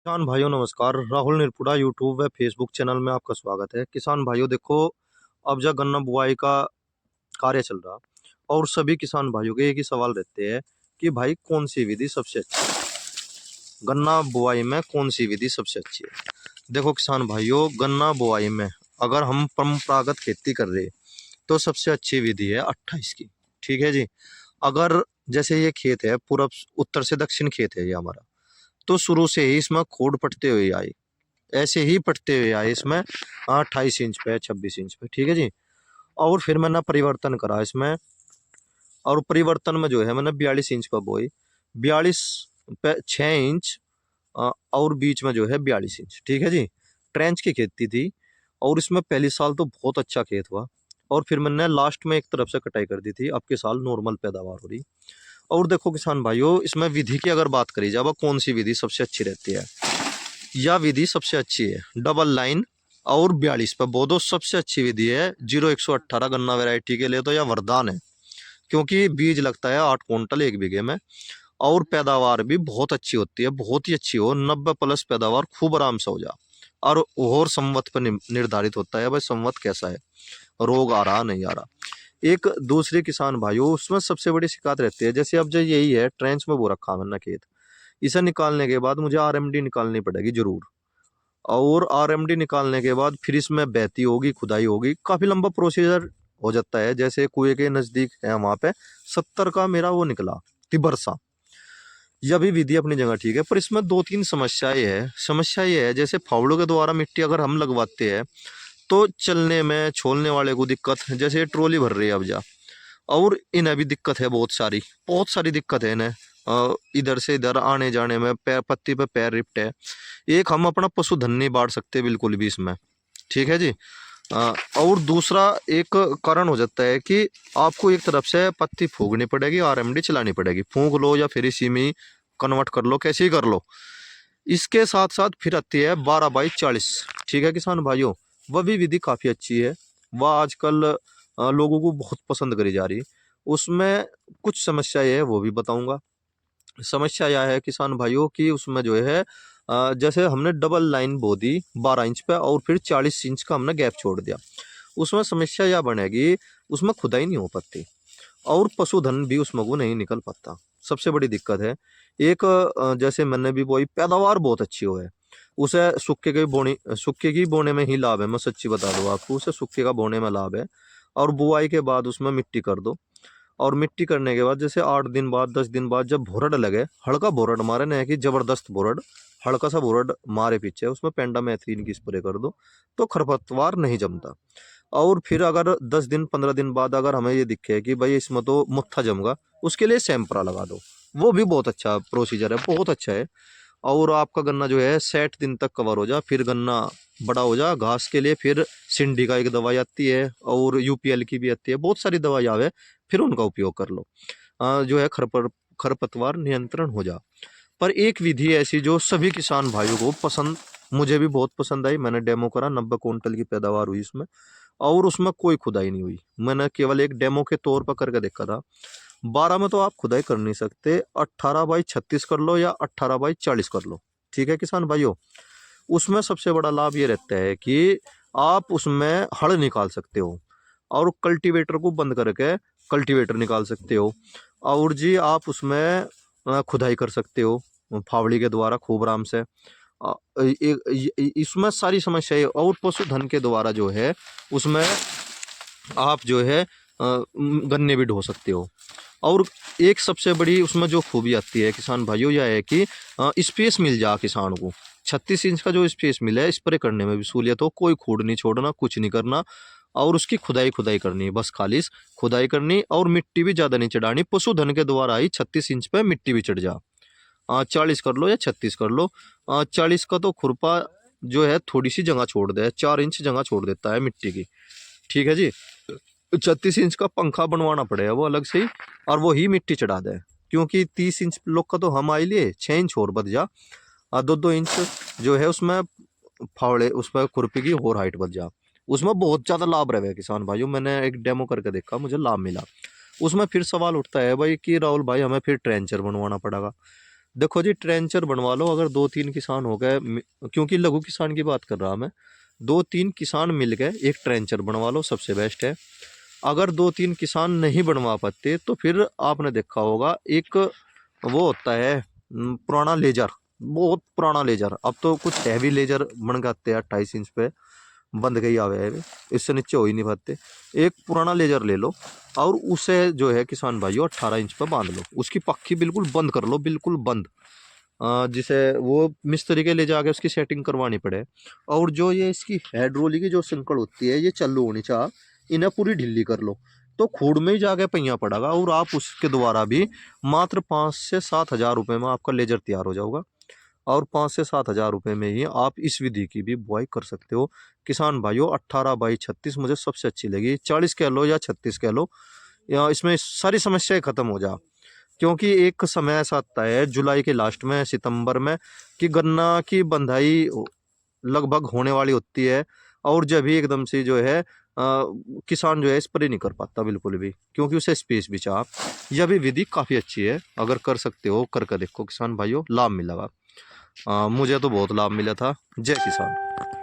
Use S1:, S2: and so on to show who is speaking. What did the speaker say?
S1: किसान भाइयों नमस्कार। राहुल निरपुड़ा यूट्यूब व फेसबुक चैनल में आपका स्वागत है। किसान भाइयों देखो, अब जब गन्ना बुआई का कार्य चल रहा और सभी किसान भाइयों के एक ही सवाल रहते हैं कि भाई कौन सी विधि सबसे अच्छी है, गन्ना बुआई में कौन सी विधि सबसे अच्छी है। देखो किसान भाइयों, गन्ना बुआई में अगर हम परंपरागत खेती कर रहे हैं तो सबसे अच्छी विधि है 28 की। ठीक है जी। अगर जैसे ये खेत है पूरब उत्तर से दक्षिण खेत है ये हमारा, तो शुरू से ही इसमें खोड पटते हुए आए, ऐसे ही पटते हुए आए इसमें 28 इंच पे 26 इंच पे। ठीक है जी। और फिर मैंने परिवर्तन करा इसमें, और परिवर्तन में जो है मैंने 42 इंच पर बोई, 42 पे 6 इंच, और बीच में जो है 42 इंच। ठीक है जी। ट्रेंच की खेती थी और इसमें पहली साल तो बहुत अच्छा खेत हुआ, और फिर मैंने लास्ट में एक तरफ से कटाई कर दी थी। अब के साल नॉर्मल पैदावार हो रही। और देखो किसान भाइयों, इसमें विधि की अगर बात करी जाए, वह कौन सी विधि सबसे अच्छी रहती है, यह विधि सबसे अच्छी है डबल लाइन और 42 पर बोदो सबसे अच्छी विधि है। 0118 गन्ना वैरायटी के लिए तो यह वरदान है, क्योंकि बीज लगता है 8 कुंटल 1 बीघे में, और पैदावार भी बहुत अच्छी होती है, बहुत ही अच्छी हो, 90+ पैदावार खूब आराम से हो जा। और संवत पर निर्धारित होता है भाई संवत कैसा है, रोग आ रहा नहीं आ रहा। एक दूसरे किसान भाइयों, उसमें सबसे बड़ी शिकायत रहती है, जैसे अब जो यही है ट्रेंच में बो रखा मैंने खेत, इसे निकालने के बाद मुझे आरएमडी निकालनी पड़ेगी जरूर, और आरएमडी निकालने के बाद फिर इसमें बहती होगी, खुदाई होगी, काफी लंबा प्रोसीजर हो जाता है। जैसे कुएं के नजदीक है वहां पे 70 का मेरा वो निकला तिबरसा। यह भी विधि अपनी जगह ठीक है, पर इसमें 2-3 समस्याएं है। समस्या ये है, जैसे फावड़ों के द्वारा मिट्टी अगर हम लगवाते हैं तो चलने में छोलने वाले को दिक्कत, जैसे ये ट्रॉली भर रही है अब जा, और इन्हें भी दिक्कत है, बहुत सारी दिक्कत है इन्हें। इधर से इधर आने जाने में पैर पत्ती पे पैर रिप्ट है। एक हम अपना पशुधन नहीं बांट सकते बिल्कुल भी इसमें। ठीक है जी। और दूसरा एक कारण हो जाता है कि आपको एक तरफ से पत्ती फूंकनी पड़ेगी, आरएमडी चलानी पड़ेगी, फूंक लो या फिर इसी में कन्वर्ट कर लो, कैसे ही कर लो। इसके साथ साथ फिर आती है 12/40। ठीक है किसान भाइयों, वह भी विधि काफी अच्छी है, वह आजकल लोगों को बहुत पसंद करी जा रही। उसमें कुछ समस्याएं है वो भी बताऊंगा। समस्या यह है किसान भाइयों कि उसमें जो है जैसे हमने डबल लाइन बो दी 12 इंच पे और फिर 40 इंच का हमने गैप छोड़ दिया, उसमें समस्या यह बनेगी, उसमें खुदाई नहीं हो पाती और पशुधन भी उसमें वो नहीं निकल पाता। सबसे बड़ी दिक्कत है। एक जैसे मैंने भी बोई, पैदावार बहुत अच्छी हो है, उसे सूखे की बोने में ही लाभ है। मैं सच्ची बता दूं आपको, उसे सूखे का बोने में लाभ है। और बुआई के बाद उसमें मिट्टी कर दो, और मिट्टी करने के बाद जैसे 8 दिन बाद 10 दिन बाद जब भोरड लगे, हल्का भोरड मारे, नहीं कि जबरदस्त भोरड, हल्का सा भोरड मारे पीछे, उसमें पेंडामेथ्रिन की स्प्रे कर दो तो खरपतवार नहीं जमता। और फिर अगर 10 दिन 15 दिन बाद अगर हमें ये दिखे कि भाई इसमें तो मुत्था जमगा, उसके लिए सैंपरा लगा दो। वो भी बहुत अच्छा प्रोसीजर है, बहुत अच्छा है। और आपका गन्ना जो है 60 दिन तक कवर हो जा, फिर गन्ना बड़ा हो जा। घास के लिए फिर सिंडी का एक दवाई आती है और यूपीएल की भी आती है, बहुत सारी दवाई आवे, फिर उनका उपयोग कर लो। जो है खरपतवार नियंत्रण हो जा। पर एक विधि ऐसी जो सभी किसान भाइयों को पसंद, मुझे भी बहुत पसंद आई, मैंने डेमो करा, 90 कुंटल की पैदावार हुई उसमें, और उसमें कोई खुदाई नहीं हुई। मैंने केवल एक डेमो के तौर पर करके देखा था। 12 में तो आप खुदाई कर नहीं सकते, 18/36 कर लो या 18/40 कर लो। ठीक है किसान भाइयों, उसमें सबसे बड़ा लाभ ये रहता है कि आप उसमें हड़ निकाल सकते हो, और कल्टीवेटर को बंद करके कल्टीवेटर निकाल सकते हो, और जी आप उसमें खुदाई कर सकते हो फावड़ी के द्वारा खूब आराम से। इसमें सारी समस्याएं, और पशुधन के द्वारा जो है उसमें आप जो है गन्ने भी ढो सकते हो। और एक सबसे बड़ी उसमें जो खूबी आती है किसान भाइयों, यह है कि स्पेस मिल जा किसान को। 36 इंच का जो स्पेस मिले, स्प्रे करने में भी सहूलियत हो, कोई खोड नहीं छोड़ना, कुछ नहीं करना, और उसकी खुदाई खुदाई करनी है, बस खालिश खुदाई करनी, और मिट्टी भी ज्यादा नहीं चढ़ानी। पशुधन के द्वारा ही 36 इंच पे मिट्टी भी चढ़ जा। 40 कर लो या 36 कर लो। 40 का तो खुरपा जो है थोड़ी सी जगह छोड़ दे, 4 इंच जगह छोड़ देता है मिट्टी की। ठीक है जी। 36 इंच का पंखा बनवाना पड़ेगा वो अलग से ही, और वो ही मिट्टी चढ़ा दे, क्योंकि 30 इंच लोग का तो हम आ ही लिए, 6 इंच और बच जा, 2-2 इंच जो है उसमें फावड़े, उस पर खुरपी की और हाइट बच जा। उसमें बहुत ज्यादा लाभ रहे किसान भाइयों, मैंने एक डेमो करके देखा, मुझे लाभ मिला। उसमें फिर सवाल उठता है भाई कि राहुल भाई हमें फिर ट्रेंचर बनवाना पड़ेगा। देखो जी, ट्रेंचर बनवा लो अगर 2-3 किसान हो गए, क्योंकि लघु किसान की बात कर रहा मैं। 2-3 किसान मिल गए, एक ट्रेंचर बनवा लो, सबसे बेस्ट है। अगर 2-3 किसान नहीं बनवा पाते तो फिर आपने देखा होगा एक वो होता है पुराना लेजर, बहुत पुराना लेजर, अब तो कुछ हैवी लेजर बन जाते हैं 28 इंच पे, बंद गई आवे है, इससे नीचे हो ही नहीं पाते। एक पुराना लेजर ले लो और उसे जो है किसान भाइयों 18 इंच पे बांध लो, उसकी पक्की बिल्कुल बंद कर लो, बिल्कुल बंद, जिसे वो मिस्त्री के ले जाके उसकी सेटिंग करवानी पड़े। और जो ये इसकी हाइड्रोलिक की जो संकड़ होती है, ये चालू होनी चाह, इन्हें पूरी ढीली कर लो, तो खूड़ में ही जाके पहिया पड़ेगा और आप उसके द्वारा भी मात्र 5 से 7 हज़ार रुपये में आपका लेजर तैयार हो जाएगा। और 5 से 7 हज़ार रुपये में ही आप इस विधि की भी बुआई कर सकते हो। किसान भाइयों 18x36 मुझे सबसे अच्छी लगी, 40 कह लो या 36 कह लो, या इसमें सारी समस्याएं खत्म हो जा। क्योंकि एक समय ऐसा आता है जुलाई के लास्ट में, सितंबर में, कि गन्ना की बंधाई लगभग होने वाली होती है, और जब भी एकदम से जो है किसान जो है स्प्रे नहीं कर पाता बिल्कुल भी, क्योंकि उसे स्पेस भी चाहिए। यह भी विधि काफ़ी अच्छी है, अगर कर सकते हो करके देखो किसान भाइयों, लाभ मिलेगा। मुझे तो बहुत लाभ मिला था। जय किसान।